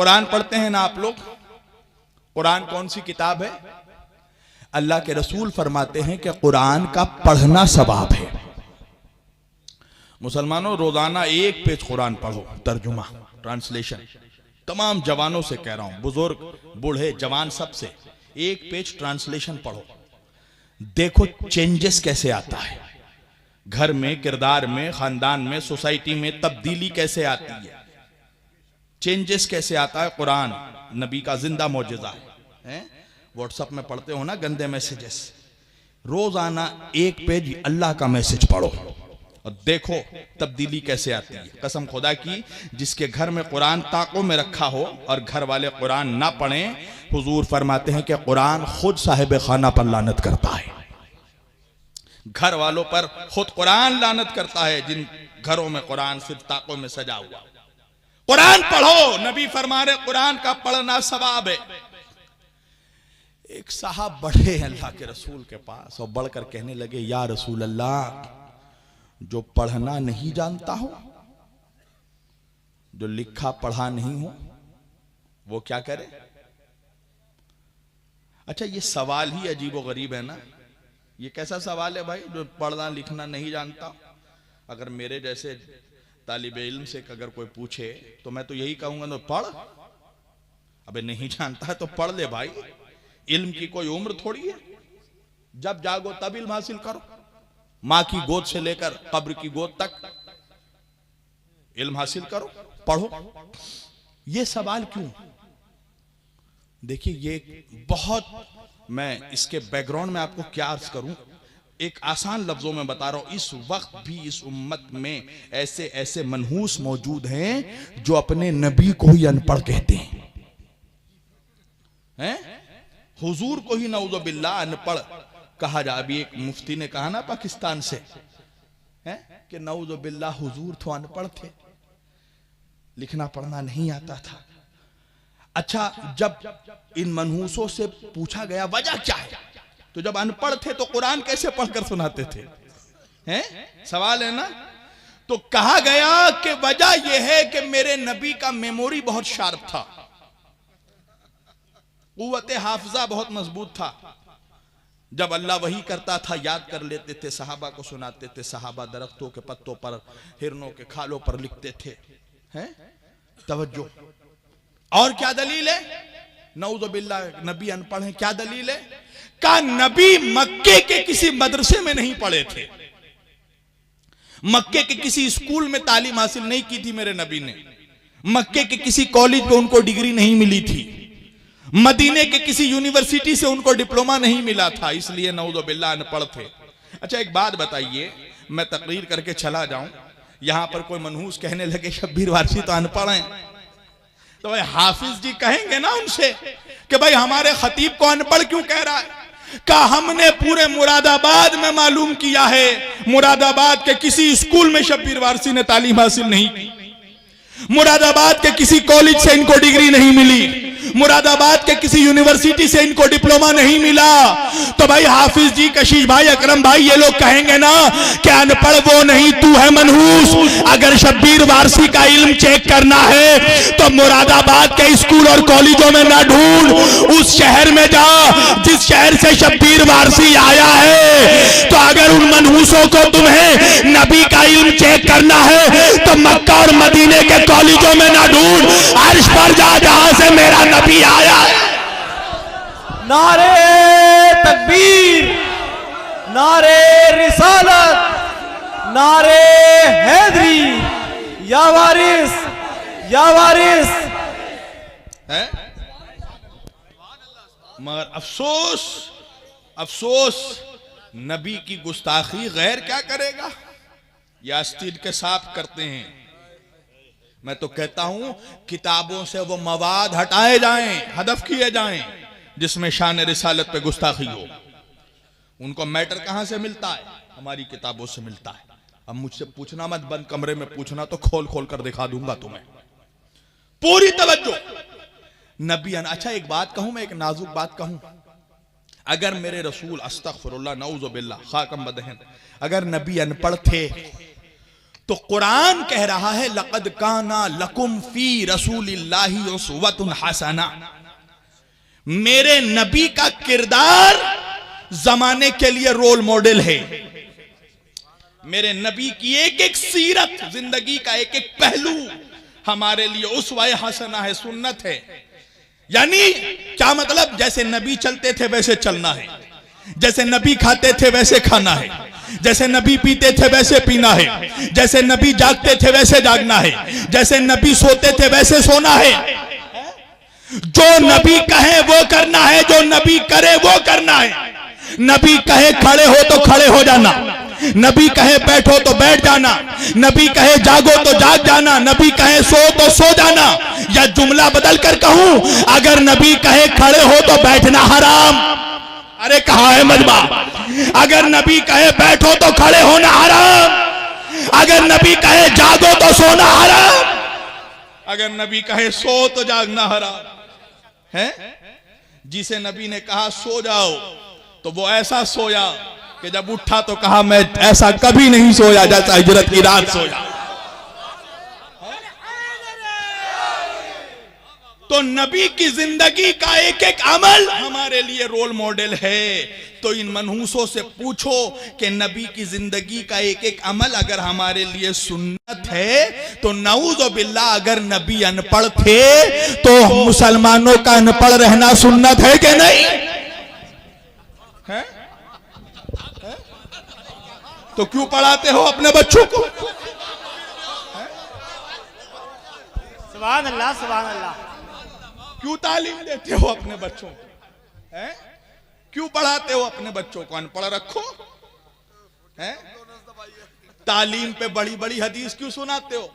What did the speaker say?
कुरान पढ़ते हैं ना आप लोग? कुरान कौन सी किताब है? अल्लाह के रसूल फरमाते हैं कि कुरान का पढ़ना सवाब है। मुसलमानों, रोजाना एक पेज कुरान पढ़ो, तर्जुमा, ट्रांसलेशन। तमाम जवानों से कह रहा हूं, बुजुर्ग, बूढ़े, जवान, सबसे एक पेज ट्रांसलेशन पढ़ो। देखो चेंजेस कैसे आता है घर में, किरदार में, खानदान में, सोसाइटी में तब्दीली कैसे आती है, चेंजेस कैसे आता है। कुरान नबी का जिंदा मौजज़ा है। व्हाट्सएप में पढ़ते हो ना गंदे मैसेजेस, रोजाना एक पेज अल्लाह का मैसेज पढ़ो और देखो तब्दीली कैसे आती है। कसम खुदा की, जिसके घर में कुरान ताकों में रखा हो और घर वाले कुरान ना पढ़ें, हुजूर फरमाते हैं कि कुरान खुद साहिब खाना पर लानत करता है। घर वालों पर खुद कुरान लानत करता है, जिन घरों में कुरान सिर्फ ताकों में सजा हुआ। कुरान पढ़ो, नबी फरमा रहे कुरान का पढ़ना सवाब है। एक साहब बढ़े अल्लाह के रसूल के पास और बढ़कर कहने लगे, या रसूल अल्लाह, जो पढ़ना नहीं जानता हो, जो लिखा पढ़ा नहीं हो, वो क्या करे? अच्छा, ये सवाल ही अजीबो गरीब है ना। ये कैसा सवाल है भाई, जो पढ़ना लिखना नहीं जानता? अगर मेरे जैसे तालिबे इल्म से अगर कोई पूछे तो मैं तो यही कहूंगा, तो पढ़। अबे नहीं जानता है तो पढ़ ले भाई। इल्म की कोई उम्र थोड़ी है, जब जागो तब इल्म हासिल करो। मां की गोद से लेकर कब्र की गोद तक इल्म हासिल करो, पढ़ो। ये सवाल क्यों? देखिए, ये बहुत, मैं इसके बैकग्राउंड में आपको क्या अर्ज करूं, एक आसान लफ्जों में बता रहा हूं। इस वक्त भी इस उम्मत में ऐसे ऐसे मनहूस मौजूद हैं जो अपने नबी को ही अनपढ़ कहते हैं। हुजूर को ही नऊज़ुबिल्लाह अनपढ़ कहा जा। अभी एक मुफ्ती ने कहा ना पाकिस्तान से, कि नऊज़ुबिल्लाह हुजूर तो अनपढ़ थे, लिखना पढ़ना नहीं आता था। अच्छा, जब इन मनहूसों से पूछा गया वजह क्या है, तो जब अनपढ़ थे तो कुरान कैसे पढ़कर सुनाते थे? सवाल है ना। तो कहा गया कि वजह यह है कि मेरे नबी का मेमोरी बहुत शार्प था, कुव्वत हाफिजा बहुत मजबूत था। जब अल्लाह वही करता था याद कर लेते थे, सहाबा को सुनाते थे। सहाबा दरख्तों के पत्तों पर, हिरनों के खालों पर लिखते थे। तवज्जो। और क्या दलील है? नऊज़ुबिल्लाह नबी अनपढ़ है, क्या दलील है? का नबी मक्के के किसी मदरसे में नहीं पढ़े थे, मक्के के किसी स्कूल में तालीम हासिल नहीं की थी मेरे नबी ने, मक्के के किसी कॉलेज में उनको डिग्री नहीं मिली थी, मदीने के किसी यूनिवर्सिटी से उनको डिप्लोमा नहीं मिला था, इसलिए नऊज़ुबिल्लाह अनपढ़ थे। अच्छा, एक बात बताइए, मैं तकरीर करके चला जाऊं, यहां पर कोई मनहूस कहने लगे शब्बीर वारसी तो अनपढ़ हैं, तो भाई हाफिज जी कहेंगे ना उनसे कि भाई हमारे खतीब को अनपढ़ क्यों कह रहा है? का हमने पूरे मुरादाबाद में मालूम किया है, मुरादाबाद के किसी स्कूल में शब्बीर वारसी ने तालीम हासिल नहीं की, मुरादाबाद के किसी कॉलेज से इनको डिग्री नहीं मिली, मुरादाबाद के किसी यूनिवर्सिटी से इनको डिप्लोमा नहीं मिला। तो भाई हाफिज जी, कशीश भाई, अकरम भाई, ये लोग कहेंगे ना कि अनपढ़ वो नहीं, तू है मनहूस। अगर शब्बीर वारसी का इल्म चेक करना है तो मुरादाबाद के स्कूल और कॉलेजों में ना ढूंढ, उस शहर में जा जिस शहर से शब्बीर वारसी आया है। तो अगर उन मनहूसों को तुम्हें नबी का इल्म चेक करना है तो मक्का और मदीने के कॉलेजों में ना ढूंढ, अर्श पर जा जहां से मेरा नबी आया है। नारे तकबीर, नारे रिसालत, नारे हैदरी, या वारिस, या वारिस। मगर अफसोस, अफसोस, नबी की गुस्ताखी गैर क्या करेगा? या आस्तीन के साफ करते हैं। मैं तो कहता हूं किताबों से वो मवाद हटाए जाएं, हदफ किए जाएं जिसमें शान रिसालत पे गुस्ताखी हो। उनको मैटर कहां से मिलता है? हमारी किताबों से मिलता है। अब मुझसे पूछना मत, बंद कमरे में पूछना तो खोल खोल कर दिखा दूंगा तुम्हें। पूरी तवज्जो। नबी अच्छा, एक बात कहूं मैं, एक नाजुक बात कहूं, अगर मेरे रसूल अस्तगफिरुल्लाह नऊज़ुबिल्लाह खाकम बदहन, अगर नबी अनपढ़ थे तो कुरान कह रहा है लक़द काना लकुम फी रसूलिल्लाहि उस्वतुन हसना, मेरे नबी का किरदार जमाने के लिए रोल मॉडल है। मेरे नबी की एक एक सीरत, जिंदगी का एक एक पहलू हमारे लिए उसवाए हसना है, सुन्नत है। यानी क्या मतलब, जैसे नबी चलते थे वैसे चलना है, जैसे नबी खाते थे वैसे खाना है, जैसे नबी पीते थे वैसे पीना है, जैसे नबी जागते थे वैसे जागना है, जैसे नबी सोते थे वैसे सोना है। जो नबी कहे वो करना है, जो नबी करे वो करना है। नबी कहे खड़े हो तो खड़े हो जाना, नबी कहे बैठो तो बैठ जाना, नबी कहे जागो तो जाग जाना, नबी कहे सो तो सो जाना। या जुमला बदल कर कहूं, अगर नबी कहे खड़े हो तो बैठना हराम। अरे कहा है मजमा, अगर नबी कहे बैठो तो खड़े होना हराम, अगर नबी कहे जागो तो सोना हराम, अगर नबी कहे सो तो जागना हराम है। जिसे नबी ने कहा सो जाओ तो वो ऐसा सोया कि जब उठा तो कहा मैं ऐसा कभी नहीं सोया जैसा हिजरत की रात सोया। तो नबी की जिंदगी का एक एक अमल हमारे लिए रोल मॉडल है। तो इन मनहूसों से पूछो कि नबी की जिंदगी का एक एक अमल अगर हमारे लिए सुन्नत है तो नऊज़ बिल्लाह अगर नबी अनपढ़ थे तो मुसलमानों का अनपढ़ रहना सुन्नत है कि नहीं है? तो क्यों पढ़ाते हो अपने बच्चों को? सुभान अल्लाह, सुभान अल्लाह। क्यों तालीम देते हो अपने बच्चों को? हैं? क्यों पढ़ाते हो अपने बच्चों को? अनपढ़ रखो। हैं? तालीम पे बड़ी बड़ी हदीस क्यों सुनाते हो?